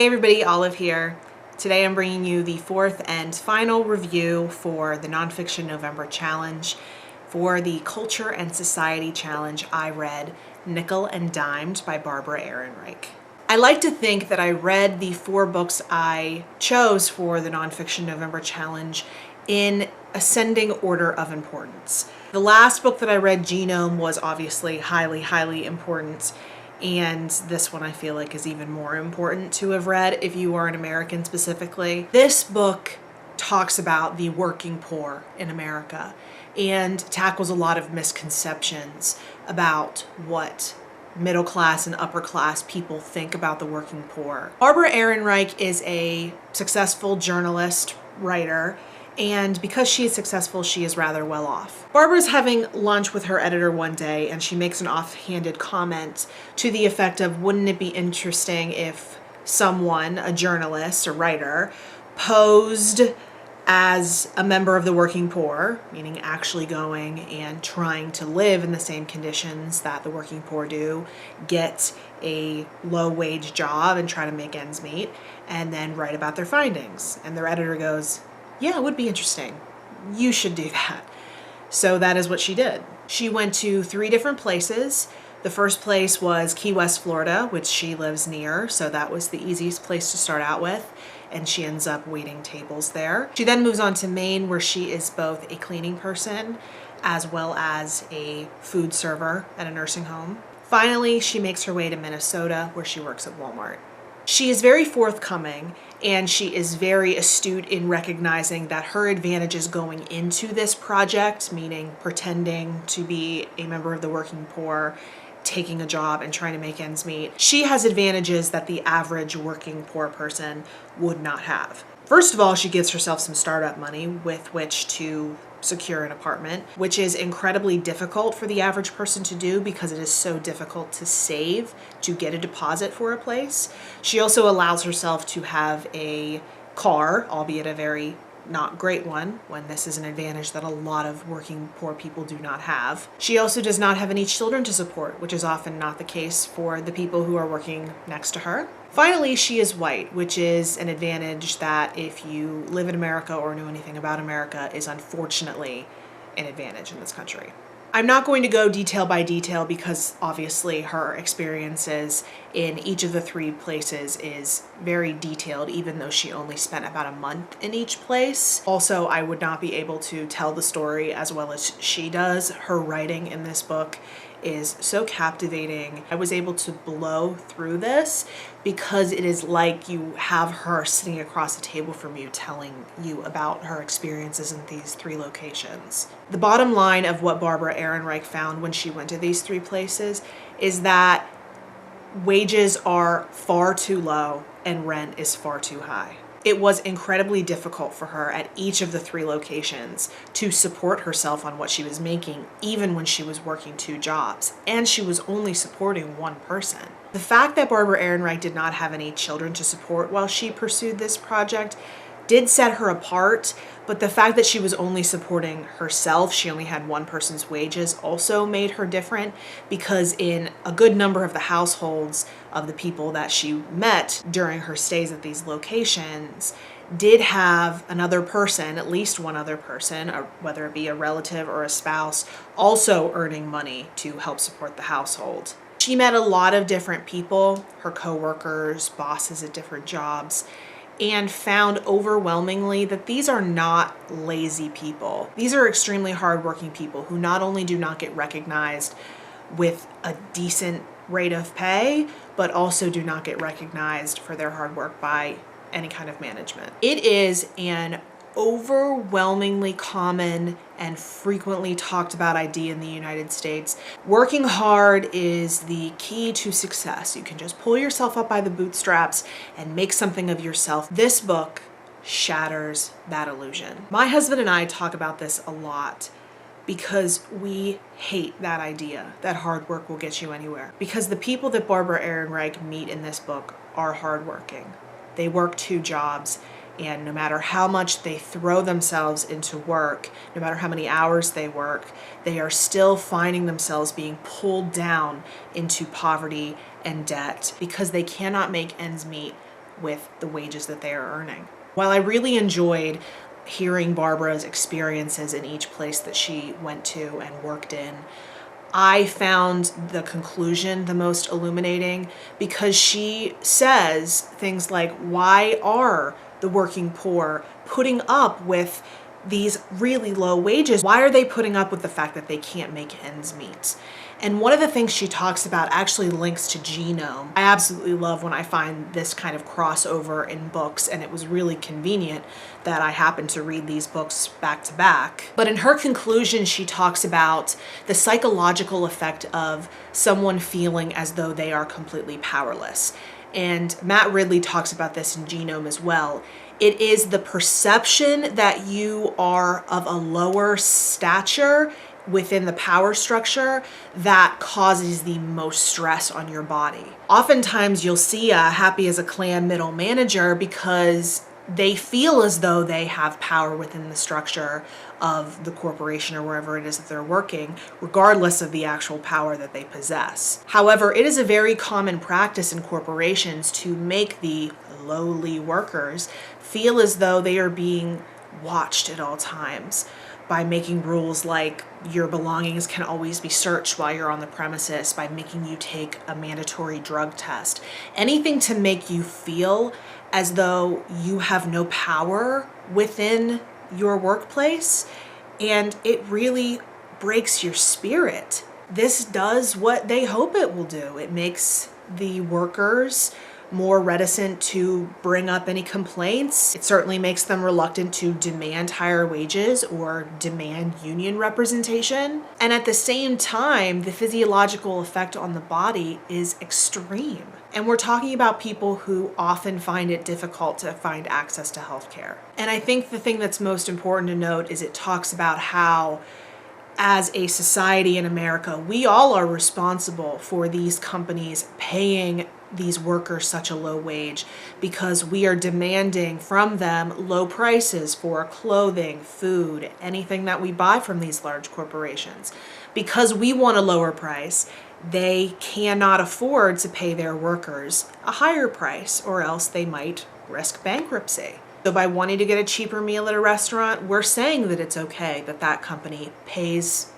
Hey everybody, Olive here. Today I'm bringing you the fourth and final review for the Nonfiction November Challenge. For the Culture and Society Challenge, I read Nickel and Dimed by Barbara Ehrenreich. I like to think that I read the 4 books I chose for the Nonfiction November Challenge in ascending order of importance. The last book that I read, Genome, was obviously highly important. And this one I feel like is even more important to have read if you are an American specifically. This book talks about the working poor in America and tackles a lot of misconceptions about what middle class and upper class people think about the working poor. Barbara Ehrenreich is a successful journalist, writer, and because she is successful, she is rather well off. Barbara's having lunch with her editor one day, and she makes an offhanded comment to the effect of, wouldn't it be interesting if someone, a journalist, a writer, posed as a member of the working poor, meaning actually going and trying to live in the same conditions that the working poor do, get a low-wage job and try to make ends meet, and then write about their findings. And their editor goes, yeah, it would be interesting. You should do that. So that is what she did. She went to 3 different places. The first place was Key West, Florida, which she lives near, so that was the easiest place to start out with, and she ends up waiting tables there. She then moves on to Maine, where she is both a cleaning person as well as a food server at a nursing home. Finally, she makes her way to Minnesota, where she works at Walmart. She is very forthcoming, and she is very astute in recognizing that her advantages going into this project, meaning pretending to be a member of the working poor, taking a job and trying to make ends meet, she has advantages that the average working poor person would not have. First of all, she gives herself some startup money with which to secure an apartment, which is incredibly difficult for the average person to do because it is so difficult to save to get a deposit for a place. She also allows herself to have a car, albeit a very not great one, when this is an advantage that a lot of working poor people do not have. She also does not have any children to support, which is often not the case for the people who are working next to her. Finally, she is white, which is an advantage that if you live in America or know anything about America is unfortunately an advantage in this country. I'm not going to go detail by detail because obviously her experiences in each of the 3 places is very detailed, even though she only spent about a month in each place. Also, I would not be able to tell the story as well as she does. Her writing in this book is so captivating. I was able to blow through this because it is like you have her sitting across the table from you telling you about her experiences in these 3 locations. The bottom line of what Barbara Ehrenreich found when she went to these 3 places is that wages are far too low and rent is far too high. It was incredibly difficult for her at each of the 3 locations to support herself on what she was making, even when she was working 2 jobs, and she was only supporting 1 person. The fact that Barbara Ehrenreich did not have any children to support while she pursued this project did set her apart, but the fact that she was only supporting herself, she only had 1 person's wages, also made her different because in a good number of the households of the people that she met during her stays at these locations did have another person, at least one other person, or whether it be a relative or a spouse, also earning money to help support the household. She met a lot of different people, her coworkers, bosses at different jobs, and found overwhelmingly that these are not lazy people. These are extremely hardworking people who not only do not get recognized with a decent rate of pay, but also do not get recognized for their hard work by any kind of management. It is an overwhelmingly common and frequently talked about idea in the United States. Working hard is the key to success. You can just pull yourself up by the bootstraps and make something of yourself. This book shatters that illusion. My husband and I talk about this a lot because we hate that idea that hard work will get you anywhere. Because the people that Barbara Ehrenreich meet in this book are hardworking. They work 2 jobs, and no matter how much they throw themselves into work, no matter how many hours they work, they are still finding themselves being pulled down into poverty and debt because they cannot make ends meet with the wages that they are earning. While I really enjoyed hearing Barbara's experiences in each place that she went to and worked in, I found the conclusion the most illuminating, because she says things like, why are the working poor putting up with these really low wages? Why are they putting up with the fact that they can't make ends meet? And one of the things she talks about actually links to genome. I absolutely love when I find this kind of crossover in books, and it was really convenient that I happened to read these books back to back. But in her conclusion, she talks about the psychological effect of someone feeling as though they are completely powerless. And Matt Ridley talks about this in Genome as well. It is the perception that you are of a lower stature within the power structure that causes the most stress on your body. Oftentimes you'll see a happy as a clam middle manager because they feel as though they have power within the structure of the corporation or wherever it is that they're working, regardless of the actual power that they possess. However, it is a very common practice in corporations to make the lowly workers feel as though they are being watched at all times, by making rules like your belongings can always be searched while you're on the premises, by making you take a mandatory drug test. Anything to make you feel as though you have no power within your workplace, and it really breaks your spirit. This does what they hope it will do. It makes the workers more reticent to bring up any complaints. It certainly makes them reluctant to demand higher wages or demand union representation. And at the same time, the physiological effect on the body is extreme. And we're talking about people who often find it difficult to find access to healthcare. And I think the thing that's most important to note is it talks about how, as a society in America, we all are responsible for these companies paying these workers such a low wage, because we are demanding from them low prices for clothing, food, anything that we buy from these large corporations. Because we want a lower price, they cannot afford to pay their workers a higher price, or else they might risk bankruptcy. So by wanting to get a cheaper meal at a restaurant, we're saying that it's okay that that company pays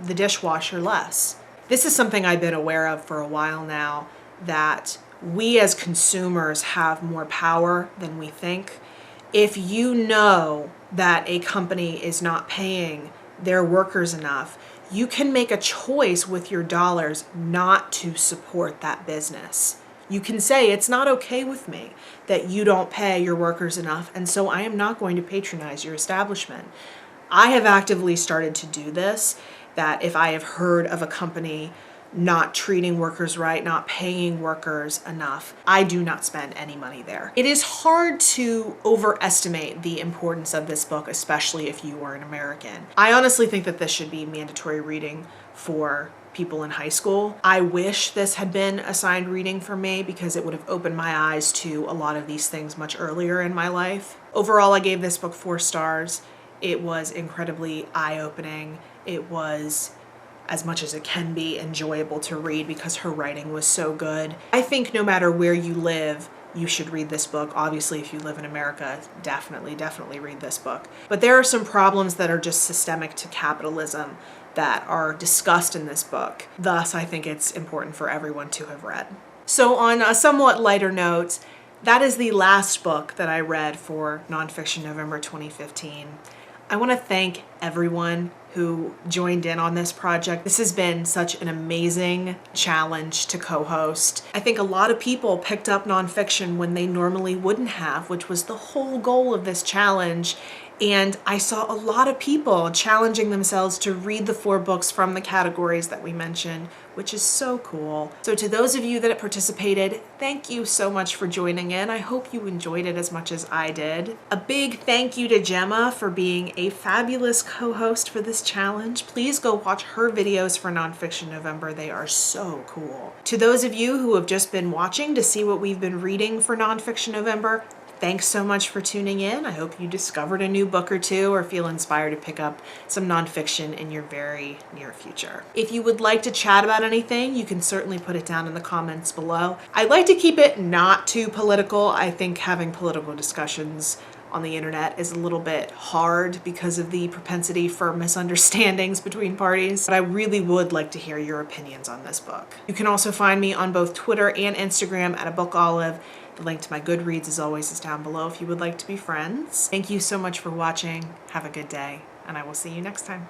the dishwasher less. This is something I've been aware of for a while now, that we as consumers have more power than we think. If you know that a company is not paying their workers enough, you can make a choice with your dollars not to support that business. You can say, it's not okay with me that you don't pay your workers enough, and so I am not going to patronize your establishment. I have actively started to do this, that if I have heard of a company not treating workers right, not paying workers enough, I do not spend any money there. It is hard to overestimate the importance of this book, especially if you are an American. I honestly think that this should be mandatory reading for people in high school. I wish this had been assigned reading for me, because it would have opened my eyes to a lot of these things much earlier in my life. Overall, I gave this book 4 stars. It was incredibly eye-opening. It was, as much as it can be, enjoyable to read because her writing was so good. I think no matter where you live, you should read this book. Obviously, if you live in America, definitely read this book. But there are some problems that are just systemic to capitalism that are discussed in this book. Thus, I think it's important for everyone to have read. So on a somewhat lighter note, that is the last book that I read for Nonfiction November 2015. I want to thank everyone who joined in on this project. This has been such an amazing challenge to co-host. I think a lot of people picked up nonfiction when they normally wouldn't have, which was the whole goal of this challenge. And I saw a lot of people challenging themselves to read the 4 books from the categories that we mentioned, which is so cool. So to those of you that participated, thank you so much for joining in. I hope you enjoyed it as much as I did. A big thank you to Gemma for being a fabulous co-host for this challenge. Please go watch her videos for Nonfiction November. They are so cool. To those of you who have just been watching to see what we've been reading for Nonfiction November, Thanks so much for tuning in. I hope you discovered a new book or two or feel inspired to pick up some nonfiction in your very near future. If you would like to chat about anything, you can certainly put it down in the comments below. I'd like to keep it not too political. I think having political discussions on the internet is a little bit hard because of the propensity for misunderstandings between parties, but I really would like to hear your opinions on this book. You can also find me on both Twitter and Instagram at @abookolive. The link to my Goodreads, as always, is down below if you would like to be friends. Thank you so much for watching. Have a good day, and I will see you next time.